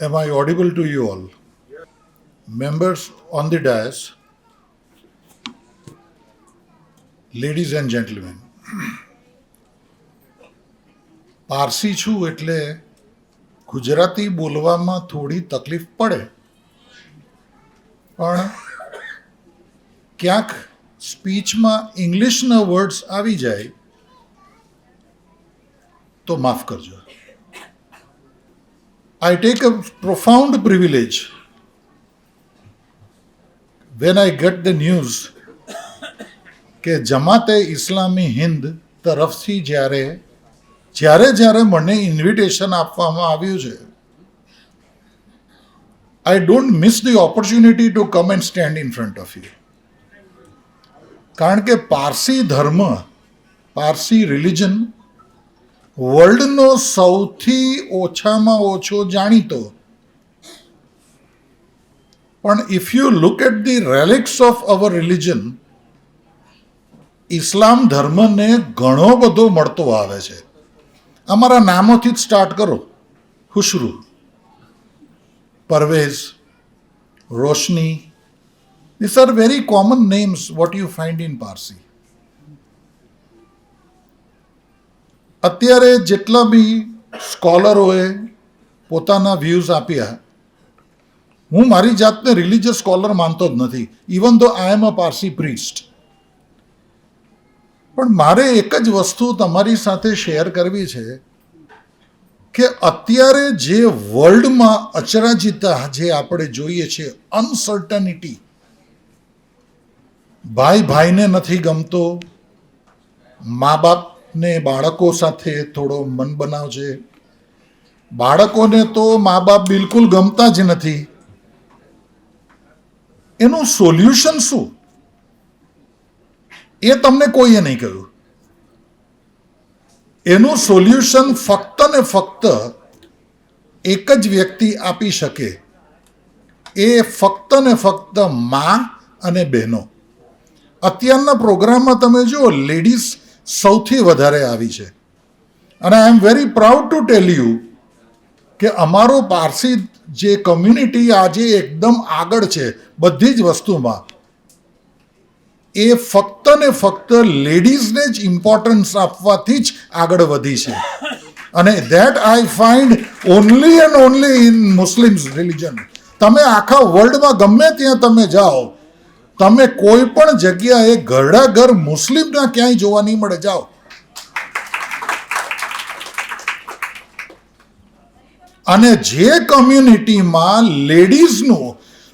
Am I audible to you all? Members on the dais, ladies and gentlemen, Parsi છું એટલે ગુજરાતી બોલવામાં થોડી તકલીફ પડે, પણ ક્યાંક સ્પીચમાં ઇંગ્લિશના વર્ડ્સ આવી જાય તો માફ કરજો. I take a profound privilege when I get the news કે જમાતે ઇસ્લામી હિન્દ તરફથી જ્યારે મને ઇન્વિટેશન આપવામાં આવ્યું છે, I don't miss the opportunity to come and stand in front of you. કારણ કે પારસી ધર્મ, પારસી રિલિજન વર્લ્ડનો સૌથી ઓછામાં ઓછો જાણીતો, પણ if you look at the relics of our religion, Islam ધર્મને ઘણો બધો મળતો આવે છે. અમારા નામોથી જ સ્ટાર્ટ કરો. ખુશરૂ, પરવેઝ, રોશની, these are very common names what you find in Parsi. અત્યારે જેટલા બી સ્કોલરોએ પોતાના વ્યૂઝ આપ્યા, હું મારી જાતને રિલિજિયસ સ્કોલર માનતો જ નથી, ઇવન ધો આઈ એમ અ પારસી પ્રીસ્ટ. પણ મારે એક જ વસ્તુ તમારી સાથે શેર કરવી છે કે અત્યારે જે વર્લ્ડમાં અચરાજિતા જે આપણે જોઈએ છે, અનસર્ટનિટી, ભાઈ ભાઈને નથી ગમતો, મા બાપને બાળકો સાથે થોડો મન બનાવ છે, બાળકોને તો મા બાપ બિલકુલ ગમતા જ નથી. એનું સોલ્યુશન શું એ તમને કોઈએ નહીં કહ્યું. એનું સોલ્યુશન ફક્ત ને ફક્ત એક જ વ્યક્તિ આપી શકે, એ ફક્ત ને ફક્ત મા અને બહેનો. અત્યારના પ્રોગ્રામમાં તમે જુઓ, લેડીઝ સૌથી વધારે આવી છે. અને I am very proud to tell you કે અમારો પારસી જે કમ્યુનિટી આજે એકદમ આગળ છે બધી જ વસ્તુમાં, એ ફક્ત ને ફક્ત લેડીઝને જ ઇમ્પોર્ટન્સ આપવાથી જ આગળ વધી છે. અને that I find only and only in Muslims religion. તમે આખા વર્લ્ડમાં ગમે ત્યાં તમે જાઓ, તમે કોઈ પણ જગ્યાએ ઘરડા ઘર મુસ્લિમના ક્યાંય જોવા નહીં મળે. જાઓ. અને જે કમ્યુનિટીમાં લેડીઝનું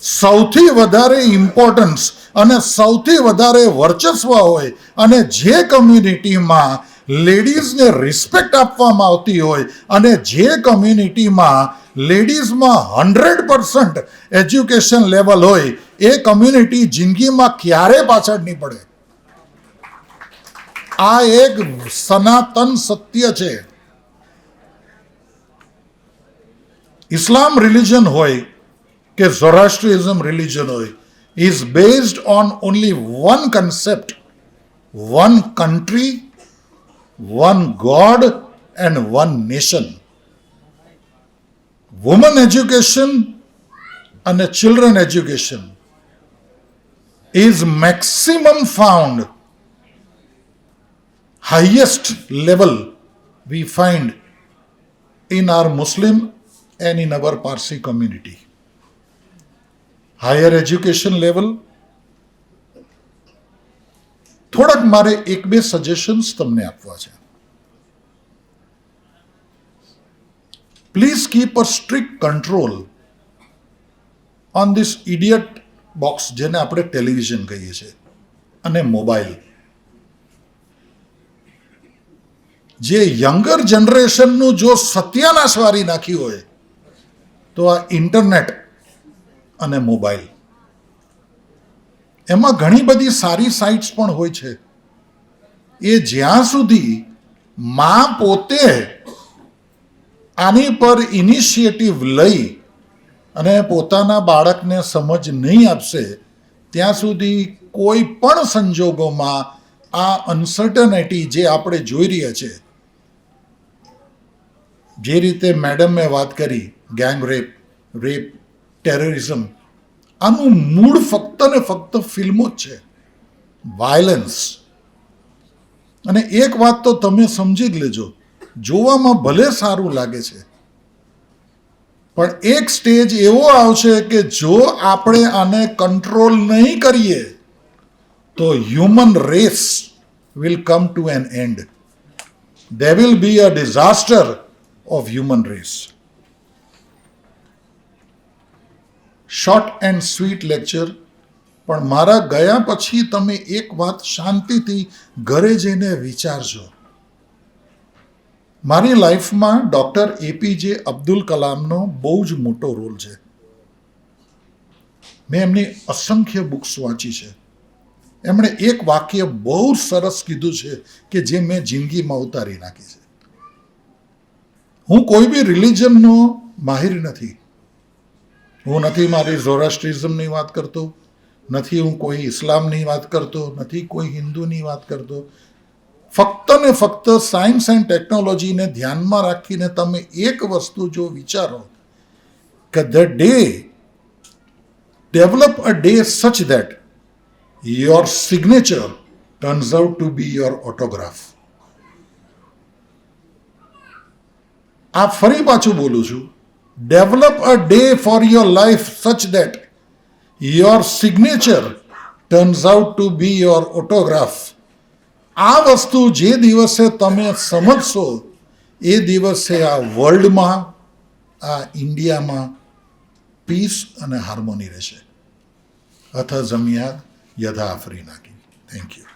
સૌથી વધારે ઇમ્પોર્ટન્સ અને સૌથી વધારે વર્ચસ્વ હોય, અને જે કમ્યુનિટીમાં લેડીઝને રિસ્પેક્ટ આપવામાં આવતી હોય, અને જે કમ્યુનિટીમાં લેડીઝમાં 100% એજ્યુકેશન લેવલ હોય, એ કમ્યુનિટી જિંદગીમાં ક્યારે પાછળ નહીં પડે. આ એક સનાતન સત્ય છે. ઇસ્લામ રિલિજન હોય કે ઝોરાસ્ટ્રિઝમ રિલિજન હોય, is based on only one concept, one country, one God and one nation. Women education and children education is maximum found, highest level we find in our Muslim and in our Parsi community. Higher education level, થોડાક મારે એક બે suggestions તમને આપવા છે. Please keep a strict control on this idiot box, જેને આપણે television કહીએ છીએ, અને મોબાઈલ. જે યંગર જનરેશનનું જો સત્યાનાશ વારી નાખ્યું હોય તો આ ઇન્ટરનેટ અને મોબાઈલ. એમાં ઘણી બધી સારી સાઇટ્સ પણ હોય છે. એ જ્યાં સુધી મા પોતે આની પર ઇનિશિયેટિવ લઈ અને પોતાના બાળકને સમજ નહીં આપશે, ત્યાં સુધી કોઈ પણ સંજોગોમાં આ અનસર્ટનિટી જે આપણે જોઈ રહ્યા છે, જે રીતે મેડમે વાત કરી ગેંગ રેપ, રેપ, ટેરરિઝમ, આનું મૂળ ફક્ત ને ફક્ત ફિલ્મો જ છે, વાયલન્સ. અને એક વાત તો તમે સમજી જ લેજો, જોવામાં ભલે સારું લાગે છે, પણ એક સ્ટેજ એવો આવશે કે જો આપણે આને કંટ્રોલ નહીં કરીએ તો human race will come to an end. There will be a disaster of human race. Short and sweet lecture, પણ મારા ગયા પછી તમે એક વાત શાંતિથી ઘરે જઈને વિચારજો. મારી લાઈફમાં ડૉક્ટર એપીજે અબ્દુલ કલામનો બહુ જ મોટો રોલ છે. મેં એમની અસંખ્ય બુક્સ વાંચી છે. એમણે એક વાક્ય બહુ સરસ કીધું છે કે જે મેં જિંદગીમાં ઉતારી નાખી છે. હું કોઈ બી રિલિજનનો માહિર નથી. હું નથી મારી ઝોરાસ્ટ્રિઝમની વાત કરતો, નથી હું કોઈ ઇસ્લામની વાત કરતો, નથી કોઈ હિન્દુની વાત કરતો. ફક્ત ને ફક્ત સાયન્સ એન્ડ ટેકનોલોજીને ધ્યાનમાં રાખીને તમે એક વસ્તુ જો વિચારો કે the day develop a day સચ that your signature turns out to be your autograph. આ ફરી પાછું બોલું છું, develop a day for your life such that your signature turns out to be your autograph. આ વસ્તુ જે દિવસે તમે સમજશો એ દિવસે આ વર્લ્ડમાં, આ ઇન્ડિયામાં પીસ અને હાર્મોની રહેશે. અથ જમિયાત યથા આફરીના કી. Thank you.